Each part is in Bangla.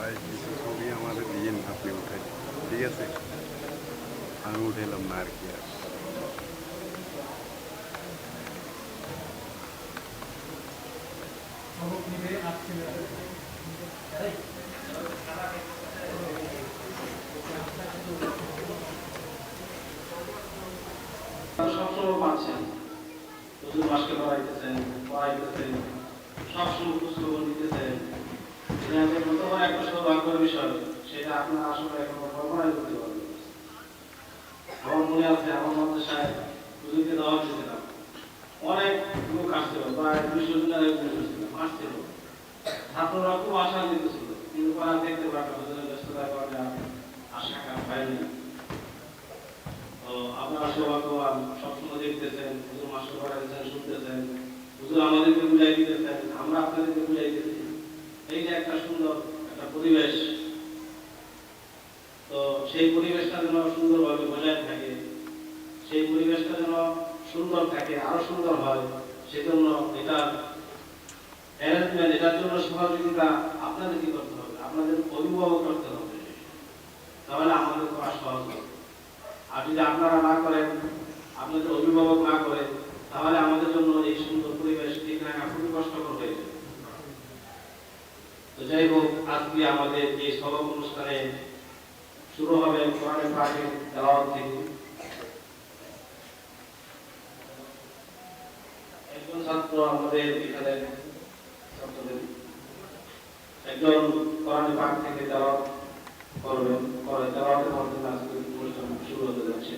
ভাই কিছু ছবি আমাদের দিন আপনি উঠাই, ঠিক আছে? আমি উঠাইলাম না আর কি আর। সবসময় পাচ্ছেন, হুজুর মাসকে পড়াইতেছেন, সবসময় খোঁজখবর নিতেছেন। এটা যে কত বড় একটা সৌভাগ্যের বিষয়, সেটা আপনারা আসলে এখনো কল্পনাই করতে পারবেন না। আমার মনে আছে, আমার মাদ্রাসায় হুজুরকে দাওয়াত দিয়েছিলাম, অনেক লোক আসছিল, প্রায় 200 জনের আসছিল। ছাত্ররা খুব আশা দিতেছিল, কিন্তু পরে দেখতে পারলাম হুজুরের ব্যস্ততার কারণে আশা পাইনি। তো আপনারা সৌভাগ্যবান, সবসময় দেখতেছেন, হুজুর মাস্টার পড়াইতেছেন, শুনতেছেন, হুজুর আমাদেরকে বুঝাই দিতেছেন, আমরা আপনাদেরকে বুঝাই দিতেছি। এই যে একটা সুন্দর একটা পরিবেশ, তো সেই পরিবেশটা যেন সুন্দরভাবে বজায় থাকে, সেই পরিবেশটা যেন সুন্দর থাকে, আরো সুন্দর হয়, সেজন্য এটার অ্যারেঞ্জমেন্ট, এটার জন্য সহযোগিতা আপনাদের কি করতে হবে, আপনাদের অভিভাবক করতে হবে, তাহলে আমাদের করা সহজ হবে। আর যদি আপনারা না করেন, আপনাদের অভিভাবক না করে, তাহলে আমাদের জন্য এই সুন্দর পরিবেশ ঠিক রাখা খুবই কষ্টকর হয়ে যাবে। তো যাই হোক, আজকে আমাদের এই সভা অনুষ্ঠানে শুরু হবে কোরআন পাকের তেলাওয়াত থেকে। একজন ছাত্র আমাদের এখানে ছাত্রদের একজন কোরআন পাক থেকে তেলাওয়াত করবেন, তেলাওয়াতের মাধ্যমে আজকে অনুষ্ঠান শুরু হতে যাচ্ছে।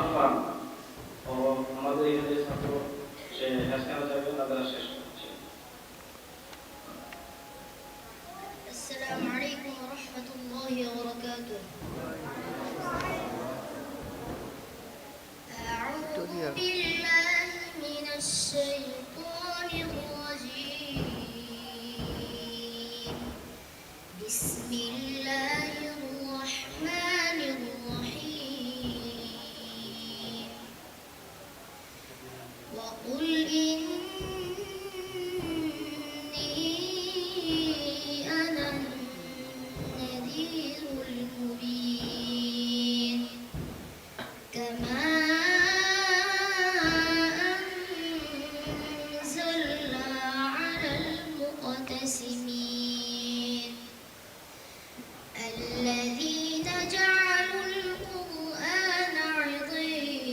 আফান ও আমাদের এখানে ছাত্র, সে হেসকানা যাবে, তাদের শেষ করছে। السلام عليكم ورحمة الله وبركاته. أعوذ بالله من الشيطان الرجيم. بسم الله الرحمن الرحيم. وقل إني أنا النذير المبين. كما أنزلنا على المقتسمين الذين جعلوا القرآن عضين.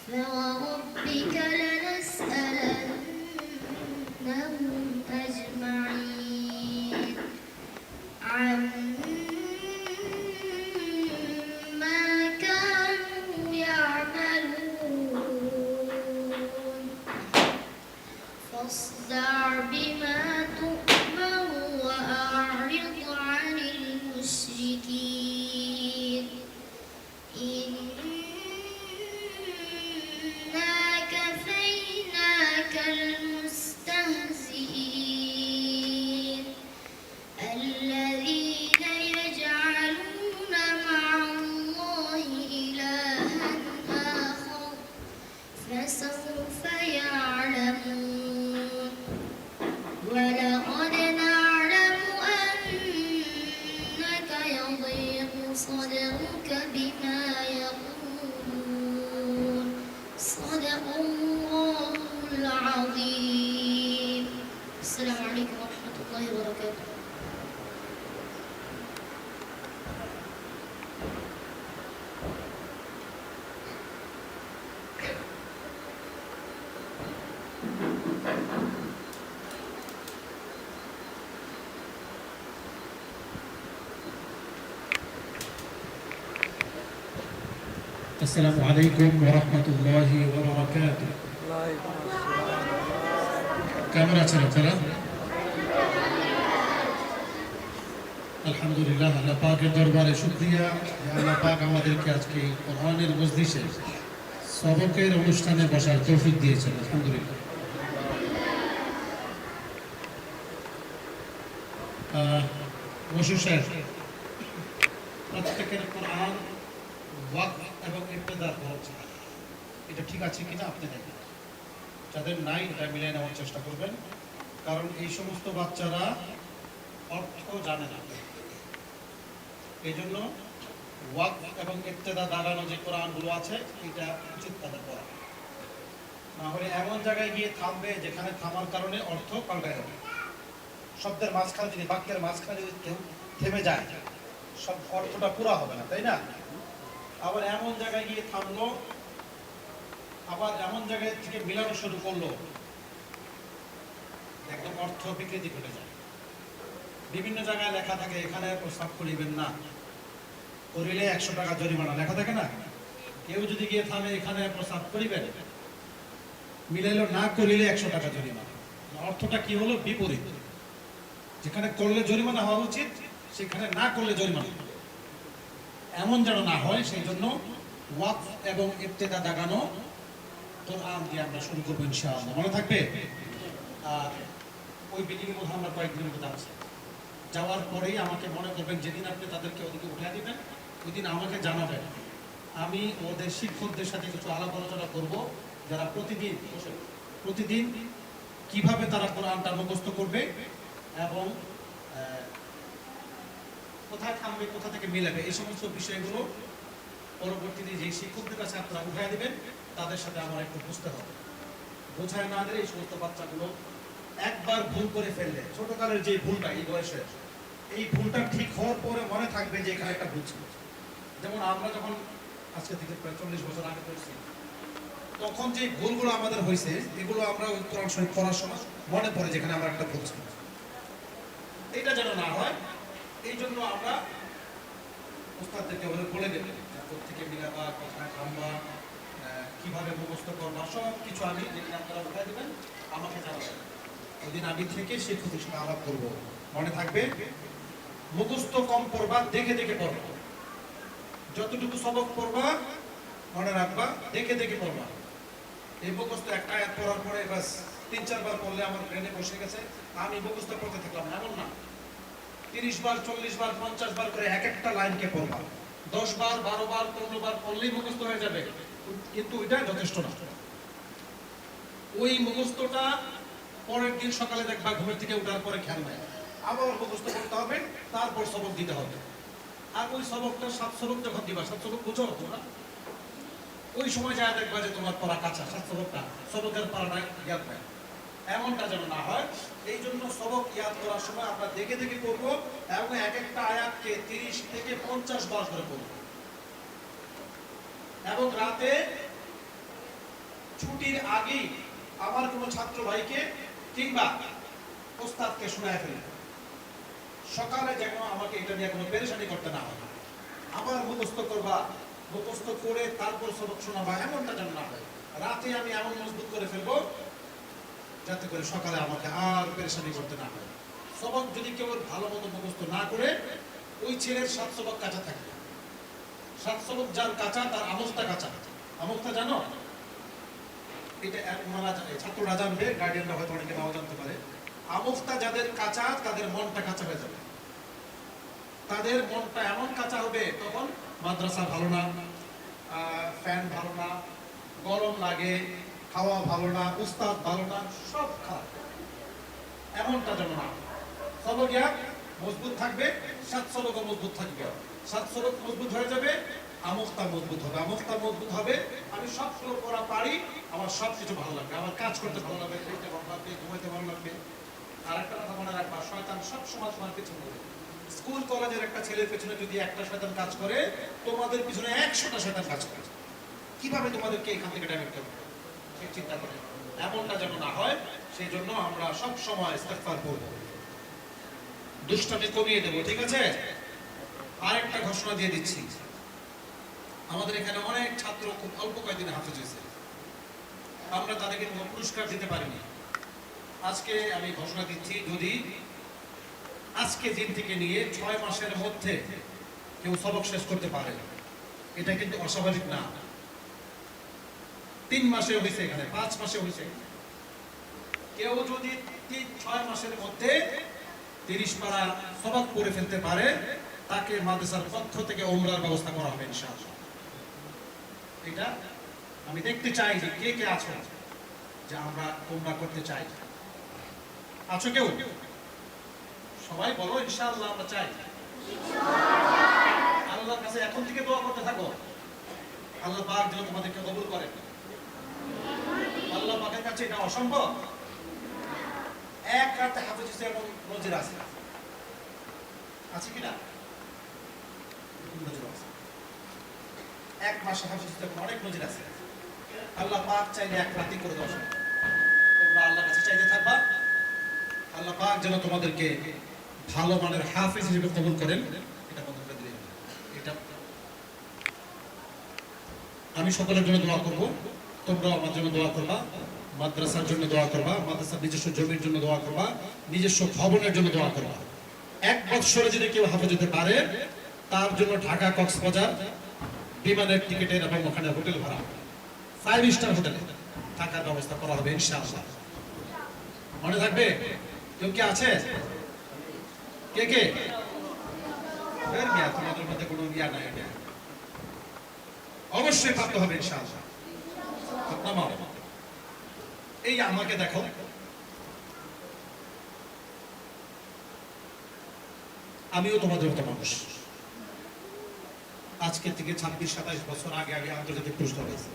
فوربك لنسألنهم أجمعين عما كانوا يعملون. فاصدع بما تؤمر وأعرض عن المشركين. إنا كفيناك المستهزئين الذين يجعلون مع الله إلها آخر فسوف يعلمون. ولقد نعلم أنك يضيق صدرك بما يقولون. صدق الله العظيم. السلام عليكم ورحمة الله وبركاته. السلام عليكم ورحمة الله وبركاته. কেমন আছেন আপনারা? আলহামদুলিল্লাহ, আল্লাহ পাকের দরবারে শুকরিয়া যে আল্লাহ পাক আমাদেরকে আজকে কোরআনের মজলিসে সবকের অনুষ্ঠানে বসার তৌফিক দিয়েছেন। আলহামদুলিল্লাহ। বসু সাহেব, প্রত্যেকের কোরআন ওয়াকফ এবং ইবতেদার খরচ, এটা ঠিক আছে কিনা আপনি দেখবেন। যাদের নাই এটা মিলিয়ে নেওয়ার চেষ্টা করবেন, কারণ এই সমস্ত বাচ্চারা অর্থ জানে না। এই জন্য ওয়াকফ এবং ইবতেদা দাঁড়ানো যে কোরআনগুলো আছে এটা উচিত তাদের পড়া, না হলে এমন জায়গায় গিয়ে থামবে যেখানে থামার কারণে অর্থ পাল্টায় যাবে। শব্দের মাঝখানে যদি, বাক্যের মাঝখানে যদি কেউ থেমে যায়, সব অর্থটা পুরা হবে না, তাই না? আবার এমন জায়গায় গিয়ে থামলো, আবার এমন জায়গায় থেকে মিলানো শুরু করলো, একদম অর্থ বিকৃতি ঘটে যায়। বিভিন্ন জায়গায় লেখা থাকে এখানে প্রস্তাব করিবেন না, করিলে 100 টাকা জরিমানা লেখা থাকে না? কেউ যদি গিয়ে থামে এখানে প্রস্তাব করিবেন, মিলাইলো না করিলে 100 টাকা জরিমানা, অর্থটা কি হলো? বিপরীত। যেখানে করলে জরিমানা হওয়া উচিত সেখানে না করলে জরিমানা, এমন যেন না হয়। সেই জন্য ওয়াকফ এবং ইবতেদা দাগানো কোরআন দিয়ে আমরা শুরু করবো ইনশাআল্লাহ, মনে থাকবে? আর ওই বিল্ডিং এর মধ্যে আমরা কয়েকদিনের মধ্যে যাচ্ছি, যাওয়ার পরেই আমাকে মনে করবেন, যেদিন আপনি তাদেরকে ওদিকে উঠে দিবেন ওই দিন আমাকে জানাবেন। আমি ওদের শিক্ষকদের সাথে কিছু আলাপ আলোচনা করবো, যারা প্রতিদিন কিভাবে তারা কোরআনটা মুখস্থ করবে এবং কোথায় থামবে, কোথা থেকে মিলাবে, এই সমস্ত বিষয়গুলো পরবর্তীতে যে শিক্ষকদের কাছে আপনারা উঠাই দিবেন তাদের সাথে আমার একটু বুঝতে হবে। বোঝায় না দিলে এই সমস্ত বাচ্চাগুলো একবার ভুল করে ফেললে, ছোটকালের যে ভুলটা এই বয়সের, এই ভুলটা ঠিক হওয়ার পরে মনে থাকবে যে এখানে একটা ভুল ছিল। যেমন আমরা যখন আজকে থেকে প্রায় 40 বছর আগে পড়ছি, তখন যে ভুলগুলো আমাদের হয়েছে এগুলো আমরা কোরআন শরীফ পড়ার সময় মনে পড়ে যেখানে আমরা একটা ভুল ছিল। এটা যেন না হয়, এই জন্য আমরা ওস্তাদদেরকে বলে দেবেন থেকে মিলাবা, কোথায় থামবা, কিভাবে মুখস্থ করবা, সব কিছু আমি যেদিন আপনারা উঠাই দেবেন আমাকে জানাবেন। ওই দিন আমি থেকে শিক্ষকের সাথে আলাপ করবো, মনে থাকবে। মুখস্থ কম পড়বা, দেখে দেখে পড়বা। যতটুকু সবক পড়বা মনে রাখবা, দেখে দেখে পড়বা। এই মুখস্থ একটা আয়াত পড়ার পরে বাস 3-4 বার পড়লে আমার ব্রেনে বসে গেছে, আমি মুখস্থ পড়তে থাকলাম, এমন না। 30 বার, 40 বার, 50 বার করে এক একটা লাইনকে পড়বা। 10 বার, 12 বার, 15 বার পড়লেই মুখস্থ হয়ে যাবে, কিন্তু ওইটা যথেষ্ট না। ওই মুখস্থটা পরের দিন সকালে দেখবা ঘুমের থেকে উঠার পরে খেয়াল নাই, আবার মুখস্থ করতে হবে, তারপর সবক দিতে হবে। আর ওই সবকটা 7 সবক যখন দিবা, 7 সবক বুঝো তোমরা, ওই সময় যা দেখবা যে তোমার পড়া কাঁচা, 7 সবকটা সবকের পড়াটা ইয়াদ পায়, এমনটা যেন না হয়। এই জন্য সবক ইয়াদ করার সময় আমরা দেখে দেখে পড়বো এবং এক একটা আয়াতকে 30 থেকে 50 বার করে পড়বো। এবং রাতে ছুটির আগেই আমার কোনো ছাত্র ভাইকে কিংবা ওস্তাদকে শোনায় ফেলবে, সকালে যেন আমাকে এটা নিয়ে কোনো পেরেশানি করতে না হয়। আবার মুখস্থ করবা, মুখস্থ করে তারপর সবক শোনাবা, এমনটা যেন না হয়। রাতে আমি এমন মজবুত করে ফেলবো যাতে করে সকালে আমাকে আর পেরেশানি করতে না হয়। সবক যদি কেউ ভালো মতো মুখস্থ না করে, ওই ছেলের 7 সবক কাঁচা থাকবে। 7 সবক যার কাঁচা তার আমলটা কাঁচা। আমলটা জানো? এটা ছাত্ররা জানবে, গার্ডিয়ানরা হয়তো অনেকে নাও জানতে পারে। আমলটা যাদের কাঁচা তাদের মনটা কাঁচা হয়ে যাবে, তাদের মনটা এমন কাঁচা হবে, তখন মাদ্রাসা ভালো না, ফ্যান ভালো না, গরম লাগে, খাওয়া ভালো না, উস্তাদ ভালো না, সব খারাপ, এমনটা যেন না। সবক মজবুত থাকবে, 7 সবক মজবুত থাকবে। 7 সবক মজবুত হয়ে যাবে, আমলটা মজবুত হবে। আমলটা মজবুত হবে, আমি সবগুলো পড়া পারি, আমার সব কিছু ভালো লাগবে, আমার কাজ করতে ভালো লাগবে, খেতে ভালো লাগবে, ঘুমাইতে ভালো লাগবে। আর একটা কথা মনে রাখবা, শয়তান সব সময় তোমার পিছনে ঘুরে। স্কুল কলেজের একটা ছেলের পেছনে যদি একটা শয়তান কাজ করে, তোমাদের পিছনে 100টা শয়তান কাজ করে। কিভাবে তোমাদেরকে এখান থেকে ডাইরেক্ট করবে চিন্তা করে, এমনটা যেন না হয়। সেই জন্য আমরা সব সময় ইস্তেগফার করব, দুষ্টামি কমিয়ে দেব, ঠিক আছে? আরেকটা ঘোষণা দিয়ে দিচ্ছি, আমাদের এখানে অনেক ছাত্র খুব অল্প কয়েকদিনে হাফেজ হয়েছে, আমরা তাদেরকে কোনো পুরস্কার দিতে পারিনি। আজকে আমি ঘোষণা দিচ্ছি, যদি আজকে দিন থেকে নিয়ে 6 মাসের মধ্যে কেউ সবক শেষ করতে পারে, এটা কিন্তু অস্বাভাবিক না। 3 মাসে হয়েছে, এখানে 5 মাসে হয়েছে। কেউ যদি 6 মাসের মধ্যে 30 পারা সবক পড়ে ফেলতে পারে, তাকে মাদ্রাসার পক্ষ থেকে উমরার ব্যবস্থা করা হবে ইনশাআল্লাহ। এটা আমি দেখতে চাই যে কে কে আছো যে তোমরা করতে চাই। আছো কেউ? সবাই বলো ইনশাআল্লাহ আমরা চাই। আল্লাহর কাছে এখন থেকে দোয়া করতে থাকো, আল্লাহ পাক যেন তোমাদেরকে কবুল করেন। আল্লাহ পাকের কাছে এটা অসম্ভব। এক রাতে হাফেজ এবং নজির আছে কিনা? নজির আছে। এক মাসে হাফেজ অনেক নজির আছে। আল্লাহ পাক চাইলে এক রাতে করে দেওয়া সম্ভব। তোমরা আল্লাহর কাছে চাইতে থাকবা, আল্লাহ পাক যেন তোমাদেরকে ভালো মানের হাফেজ হিসেবে কবুল করেন। এটা বন্ধ করে দিলেন। এটা আমি সকলের জন্য দোয়া করব, তোমরাও আমার জন্য দোয়া করবা, মাদ্রাসার জন্য দোয়া করবা, মাদ্রাসার নিজস্ব জমির জন্য দোয়া করবা, নিজস্ব ভবনের জন্য দোয়া করবা। এক বছরে যদি কেউ হাফেজ হতে পারে তার জন্য ঢাকা কক্সবাজার বিমানের টিকিটের এবং ওখানে হোটেল ভাড়া 5 স্টার হোটেলে থাকার ব্যবস্থা করা হবে ইনশাআল্লাহ। মনে থাকবে? কেউ কি আছে? কে কে? তোমাদের মধ্যে কোনো ইয়া নাই, অবশ্যই প্রাপ্ত হবে ইনশাআল্লাহ। এই আমাকে দেখো, আমিও তোমাদের মতো মানুষ। আজকে থেকে 26-27 বছর আগে আন্তর্জাতিক পুরস্কার হয়েছে।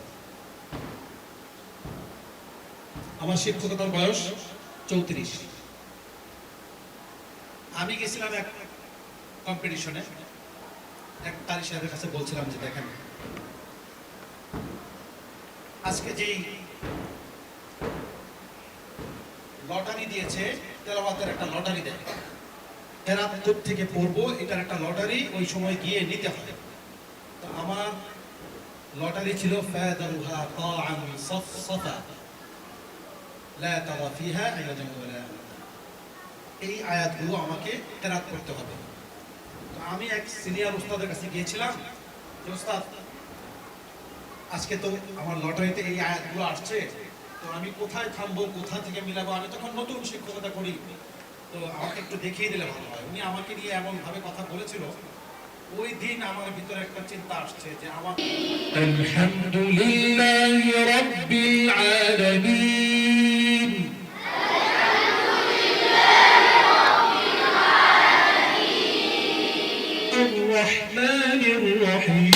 আমার শিক্ষকতার বয়স 34। আমি গেছিলাম এক কম্পিটিশনে, এক কারি সাহেবের কাছে বলছিলাম যে দেখেন আজকে যেই লটারি দিয়েছে, তেলাওয়াতের একটা লটারি দেয়, এরা কোথা থেকে পড়বো, এটার একটা লটারি ওই সময় গিয়ে নিতে হয়। তো আমার লটারি ছিল ফাদারুহা তাআম সাফসাফা লা তারা ফিহা আইয়াদান ওয়ালা। এই আয়াতগুলো আমাকে তেলাওয়াত করতে হবে। তো আমি এক সিনিয়র উস্তাদের কাছে গিয়েছিলাম যে উস্তাদ আজকে তো আমার লটারিতে এই আয়াতগুলো আসছে, তো আমি কোথায় থামবো, কোথা থেকে মিলাবো? আমি তখন নতুন শিক্ষকতা করি, তো আমাকে একটু দেখিয়ে দিলে ভালো হয়। উনি আমাকে নিয়ে এমন ভাবে কথা বলেছিল, ওই দিন আমার ভিতরে একটা চিন্তা আসছে যে আমার আলহামদুলিল্লাহি রাব্বিল আলামিন আর রহমানির রহিম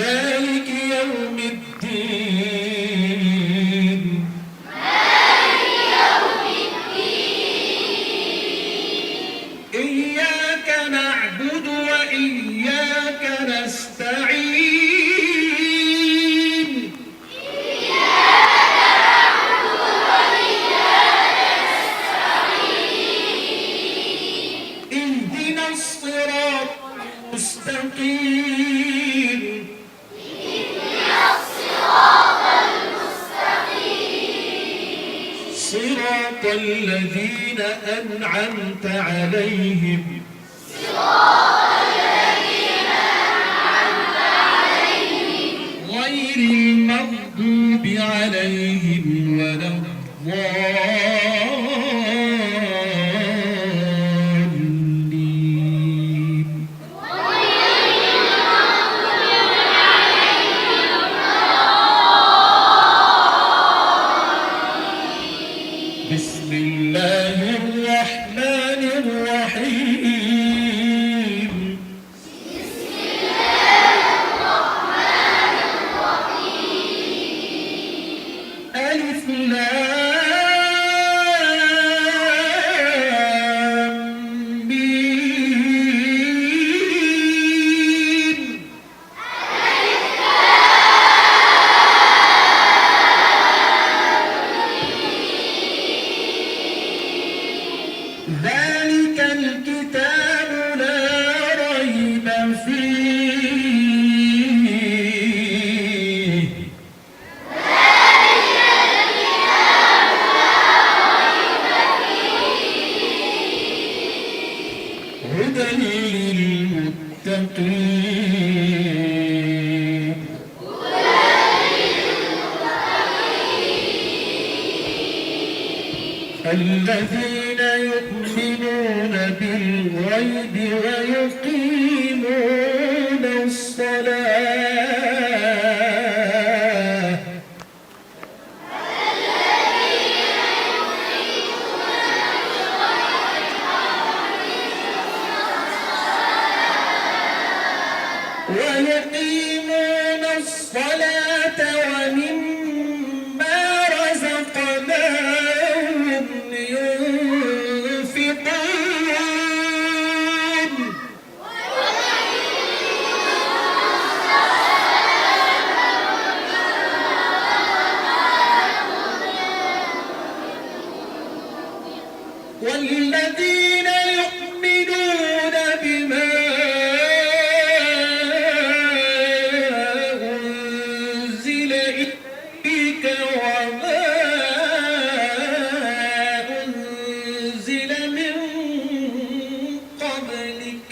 مالك يوم الدين إياك نعبد وإياك نستعين اهدنا الصراط المستقيم صراط الذين أنعمت عليهم غير المغضوب عليهم ولا الضالين. بسم الله الرحمن الرحيم. ألف لام ميم. ذلك الكتاب لا ريب فيه هدى للمتقين. الذين يؤمنون بالغيب ويقيمون الصلاة ومما رزقناهم ينفقون والذين يؤمنون بما أنزل إليك وما أنزل من قبلك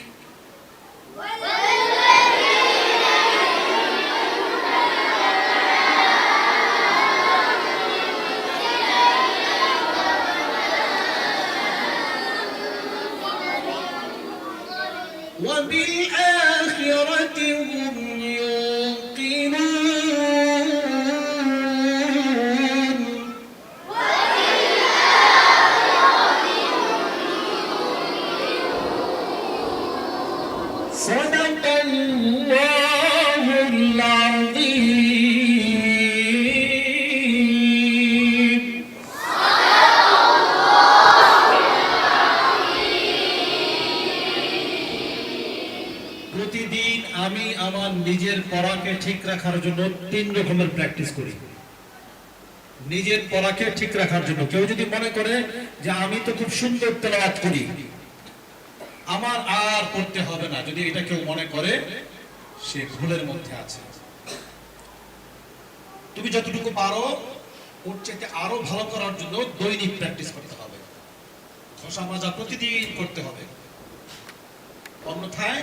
وبالآخرة هم يوقنون صدق الله العظيم প্রতিদিন আমি আমার নিজের পড়াকে ঠিক রাখার জন্য 3 রকমের প্র্যাকটিস করি। নিজের পড়াকে ঠিক রাখার জন্য কেউ যদি মনে করে যে আমি তো খুব সুন্দর তেলাওয়াত করি, আমার আর পড়তে হবে না, যদি এটা কেউ মনে করে সে ভুলের মধ্যে আছে। তুমি যতটুকু পারো ওর চাইতে আরো ভালো করার জন্য দৈনিক প্র্যাকটিস করতে হবে, ঘষা মাজা প্রতিদিন করতে হবে। অন্যথায়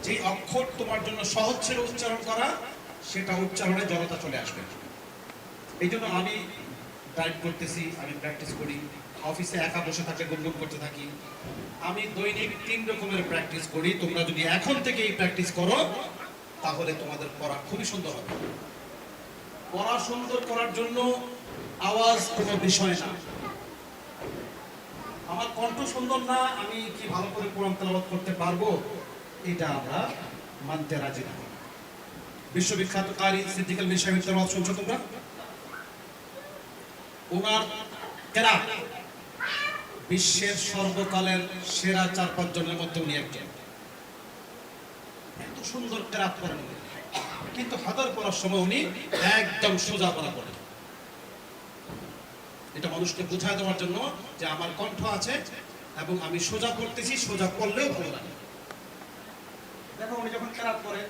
যে অক্ষর তোমার জন্য সহজ ছিল উচ্চারণ করা, সেটা উচ্চারণে জড়তা চলে আসবে। এই জন্য আমি ড্রাইভ করতেছি, আমি প্র্যাকটিস করি, অফিসে একা বসে থাকলে গুনগুন করতে থাকি। আমি দৈনিক 3 রকমের প্র্যাকটিস করি। তোমরা যদি এখন থেকে এই প্র্যাকটিস করো তাহলে তোমাদের পড়া খুবই সুন্দর হবে। পড়া সুন্দর করার জন্য আওয়াজ কোনো বিষয় না। আমার কণ্ঠ সুন্দর না, আমি কি ভালো করে কোরআন তেলাওয়াত করতে পারবো, এটা আমরা মানতে রাজি না। বিশ্ববিখ্যাত কারি সিদ্দিক আল মিশাইয়ের তেলাওয়াত শুনছো তোমরা? ওনার কেরাত বিশ্বের সর্বকালের সেরা 4-5 জনের মধ্যে উনি একজন। এত সুন্দর কেরাত করেন, কিন্তু হাদার পড়ার সময় উনি একদম সোজা পড়া করেন। এটা মানুষকে বোঝায় দেওয়ার জন্য যে আমার কণ্ঠ আছে এবং আমি সোজা করতেছি, সোজা করলেও ভালো লাগে। দেখো উনি যখন কেরাত করে,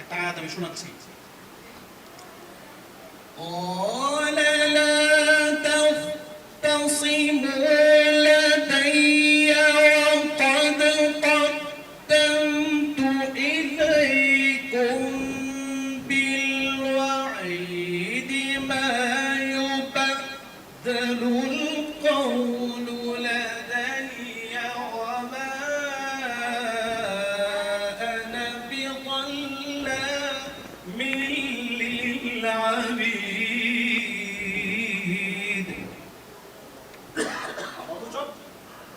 একটা আয়াত আমি শোনাচ্ছি। قال لا تختصموا لدي وقد قدمت إليكم بالوعيد ما يبدل القول لدي وما أنا بظلام للعبيد।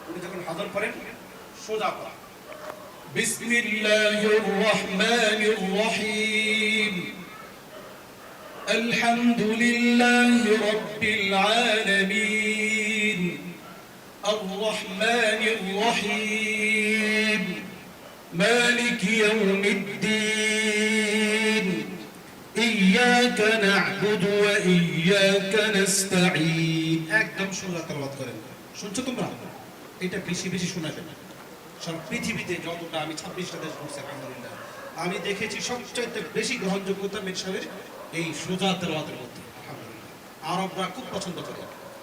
উনি যখন হাজার করেন সোজা করা। بسم الله الرحمن الرحيم الحمد لله رب العالمين الرحمن الرحيم مالك يوم الدين إياك نعبد وإياك نستعين। একদম সোজা তেলাওয়াত করেন। শুনছো তোমরা? এটা বেশি বেশি শোনাবেন। সারা পৃথিবীতে যতটা আমি 26টা দেশ ঘুরছি আলহামদুলিল্লাহ, আমি দেখেছি সবচাইতে বেশি গ্রহণযোগ্যতা মির সাহেবের এই সোজা তেলাওয়াতের মধ্যে। আলহামদুলিল্লাহ আরবরা খুব পছন্দ করে।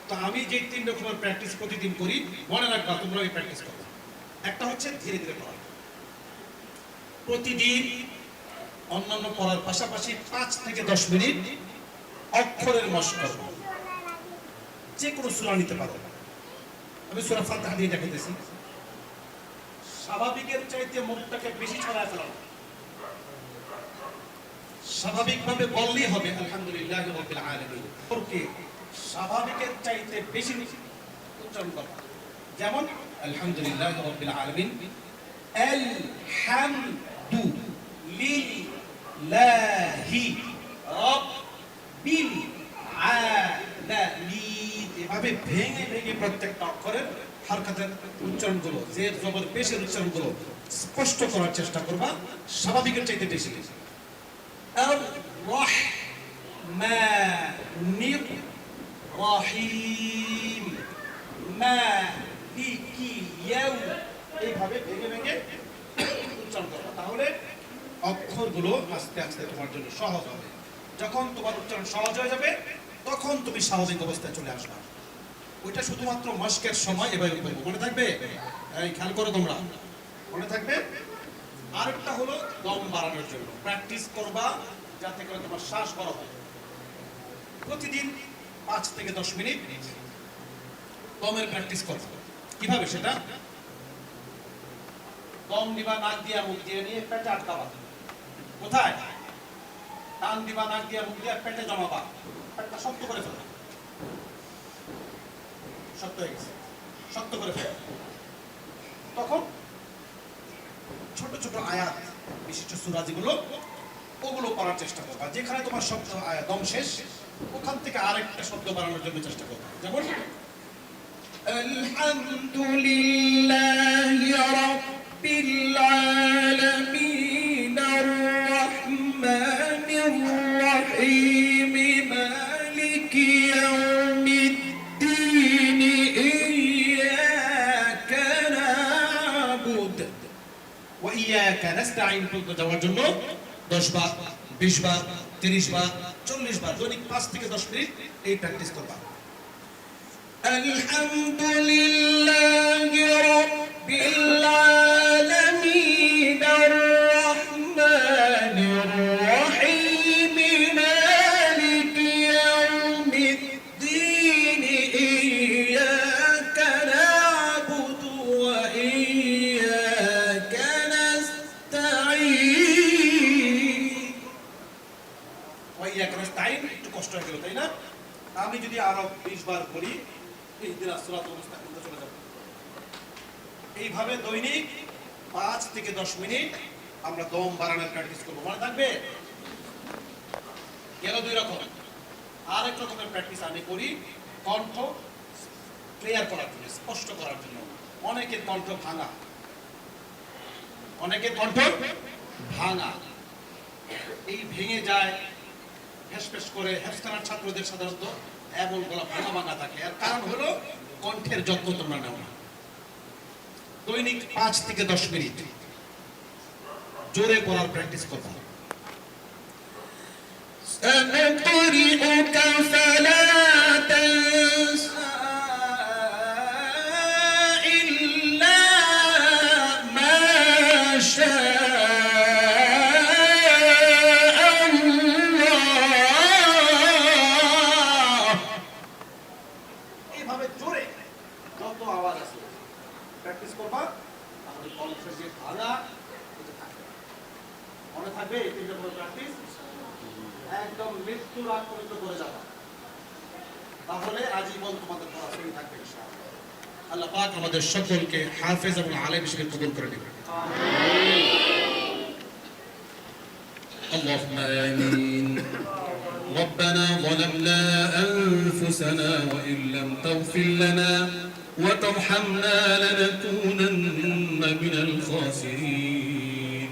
তো আমি যে 3 রকমের প্র্যাকটিস প্রতিদিন করি, মনে রাখবা তোমরা এই প্র্যাকটিস করো। একটা হচ্ছে ধীরে ধীরে পড়া। প্রতিদিন অন্যান্য পড়ার পাশাপাশি 5 থেকে 10 মিনিট অক্ষরের মশক করো। যে কোনো সূরা নিতে পারো। আমি সূরা ফাতিহা দিয়ে দেখাইতেছি। স্বাভাবিকের চাইতে মুখটাকে বেশি ছড়ায় ফেলানো। স্বাভাবিকভাবে বললেই হবে আলহামদুলিল্লাহি রাব্বিল আলামিন। ওকে স্বাভাবিকের চাইতে বেশি উচ্চারণ করো। যেমন আলহামদুলিল্লাহি রাব্বিল আলামিন, আলহামদু লিল্লাহি রাব্বিল আলামিন। এভাবে ভেঙে ভেঙে প্রত্যেকটা অক্ষরের হারকাতের উচ্চারণগুলো, জের জবর পেশের উচ্চারণগুলো স্পষ্ট করার চেষ্টা করবা, স্বাভাবিকের চাইতে বেশি। আর-রহমানির রহিম, মালিকি ইয়াউম, এইভাবে ভেঙে ভেঙে উচ্চারণ করবা। তাহলে অক্ষরগুলো আস্তে আস্তে তোমার জন্য সহজ হবে। যখন তোমার উচ্চারণ সহজ হয়ে যাবে তখন তুমি স্বাভাবিক অবস্থায় চলে আসবা। ওইটা শুধুমাত্র মস্কের সময় এভাবে করবো, মনে থাকবে? এই খেয়াল করো তোমরা, মনে থাকবে। আরেকটা হলো দম বাড়ানোর জন্য প্র্যাকটিস করবা, যাতে করে তোমার শ্বাস বড় হয়। প্রতিদিন 5 থেকে 10 মিনিট দমের প্র্যাকটিস করবা। কিভাবে সেটা? দম দিবা নাক দিয়ে মুখ দিয়ে নিয়ে পেটে আটকাবা। কোথায়? টান দিবা নাক দিয়ে মুখ দিয়ে পেটে জমাবা, পেটটা শক্ত করে ফেলবা। শক্ত হয়ে গেছে, শক্ত করে ফেলবা। তখন ছোট ছোট আয়াত বিশিষ্ট সূরা যেগুলো, ওগুলো পড়ার চেষ্টা করবা। যেখানে তোমার শব্দ দম শেষ, ওখান থেকে আরেকটা শব্দ বাড়ানোর জন্য চেষ্টা করবা। যেমন আলহামদুলিল্লাহি রাব্বিল আলামিন, আর-রহমানির রহিম, মালিকি ইয়াউমিদ্দিন, ইয়াকা না'বুদু ওয়া ইয়াকা নাস্তাঈন পর্যন্ত যাওয়ার জন্য 10 বার, 20 বার, 30 বার, 40 বার দৈনিক 5 থেকে 10 মিনিট এই প্র্যাকটিস করবা। আলহামদুলিল্লাহি রাব্বিল আলামিন, আর-রহমানির রহিম, মালিকি ইয়াউমিদ্দিন, ইয়াকা না'বুদু ওয়া ইয়াকা নাস্তাঈন। ওয়া ইয়াকা নাস্তাঈন একটু কষ্ট হয়ে গেল, তাই না? আমি যদি আরো 20 বার বলি, ইহদিনাস সিরাতাল মুস্তাকিম চলে যাবে। এইভাবে দৈনিক 5 থেকে 10 মিনিট আমরা দম বাড়ানোর প্র্যাকটিস করব, মনে থাকবে? গেল 2 রকম। আরেক রকমের প্র্যাকটিস আমি করি কণ্ঠ ক্লিয়ার করার জন্য, স্পষ্ট করার জন্য। অনেকের কণ্ঠ ভাঙা, অনেকের কণ্ঠ ভাঙা, এই ভেঙে যায়, ফেসফেস করে। হেফজখানার ছাত্রদের সাধারণত এমন গলা ভাঙা ভাঙা থাকে। আর কারণ হলো কণ্ঠের যত্ন তোমরা নাও না। দৈনিক 5 থেকে 10 মিনিট জোরে পড়ার প্র্যাকটিস করবা। سنقرئك فلا تنسى إلا ما شاء الله। এইভাবে জোরে যত আওয়াজ আছে প্র্যাকটিস করবা, তাহলে কণ্ঠের যে ভাঙা মনে থাকবে। এই তিনটা প্র্যাকটিস একদম মৃত্যুর আগ পর্যন্ত করে যাবা, তাহলে আজীবন তোমাদের পড়াশোনা থাকবে ইনশাআল্লাহ। আল্লাহ পাক আমাদের সকলকে হাফেজ এবং আলেম হিসেবে কবুল করে নেবেন। اللهم آمين. ربنا ظلمنا أنفسنا وإن لم تغفر لنا وترحمنا لنكونن من الخاسرين.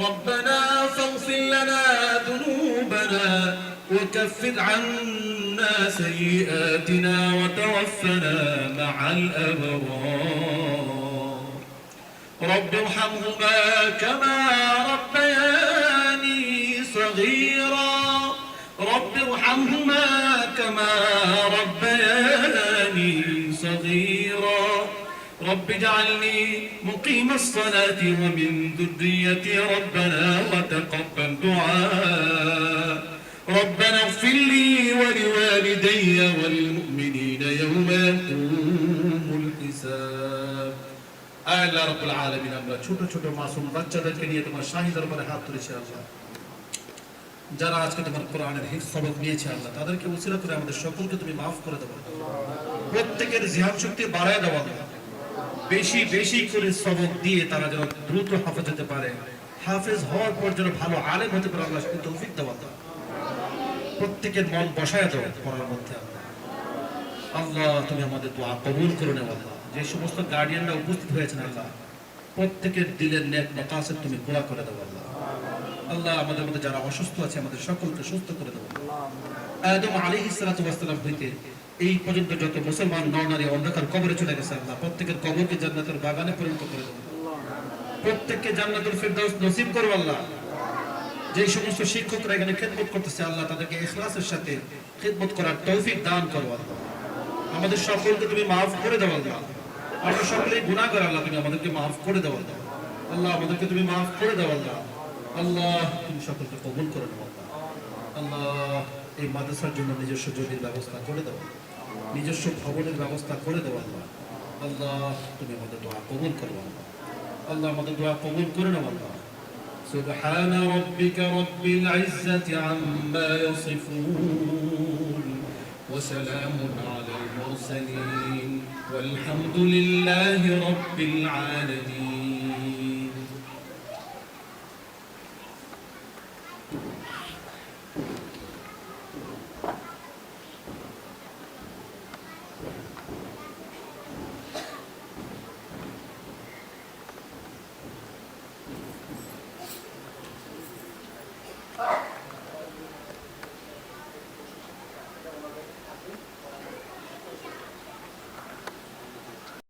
ربنا فاغفر لنا ذنوبنا وكفر عنا سيئاتنا وتوفنا مع الأبرار. رب ارحمهما كما ربياني صغيرا. رب ارحمهما كما ربياني صغيرا. رب اجعلني مقيم الصلاة ومن ذريتي ربنا وتقبل دعاء. ربنا اغفر لي ولوالدي والمؤمنين يوم يقوم الحساب আল্লাহ রাব্বুল আলামিন আমরা ছোট ছোট মাসুম বাচ্চাদেরকে নিয়ে তোমার শাহী দরবারে হাত তুলেছি আল্লাহ যারা আজকে তোমার কোরআনের হিফজ সবক নিয়েছে আল্লাহ তাদেরকে উসিলা করে আমাদের সকলকে তুমি maaf করে দাও প্রত্যেকের জিহাদ শক্তি বাড়ায় দাও আল্লাহ বেশি বেশি করে সবক দিয়ে তারা যেন দ্রুত হাফেজ হতে পারে হাফেজ হওয়ার পর যেন ভালো আলেম হতে পারে আল্লাহ সেই তৌফিক দাও আল্লাহ প্রত্যেকের মন বসায় দাও পড়ার মধ্যে আল্লাহ তুমি আমাদের দোয়া কবুল করে নাও আল্লাহ যে সমস্ত গার্ডিয়ানরা উপস্থিত হয়েছেন আল্লাহ প্রত্যেকের দিলের নেক মাকাসিদ তুমি পুরা করে দাও আল্লাহ আল্লাহ আমাদের মধ্যে যারা অসুস্থ আছে আমাদের সকলকে সুস্থ করে দাও আদম আলাইহিস সালাতু ওয়াস সালাম হইতে এই পর্যন্ত যত মুসলমান নর-নারী অন্ধকার কবরে চলে গেছে আল্লাহ প্রত্যেকের কবরকে জান্নাতের বাগানে পরিণত করে দাও প্রত্যেককে জান্নাতুল ফিরদাউস নসিব করো আল্লাহ যে সমস্ত শিক্ষকরা এখানে খিদমত করতেছে আল্লাহ তাদেরকে ইখলাসের সাথে খিদমত করার তৌফিক দান করো আল্লাহ আমাদের সকলকে তুমি maaf করে দাও আল্লাহ আমরা সকলেই গুনাহগার আল্লাহ তুমি আমাদেরকে maaf করে দাও আল্লাহ আল্লাহ আমাদেরকে তুমি maaf করে দাও আল্লাহ আল্লাহ তুমি সকলকে কবুল করে নাও আল্লাহ এই মাদ্রাসার জন্য নিজস্ব জমির ব্যবস্থা করে দাও নিজস্ব ভবনের ব্যবস্থা করে দাও আল্লাহ আল্লাহ তুমি আমাদের দোয়া কবুল করো আল্লাহ আল্লাহ আমাদের দোয়া কবুল করে নাও আল্লাহ سبحان ربك رب العزة عما يصفون وسلام على المرسلين والحمد لله رب العالمين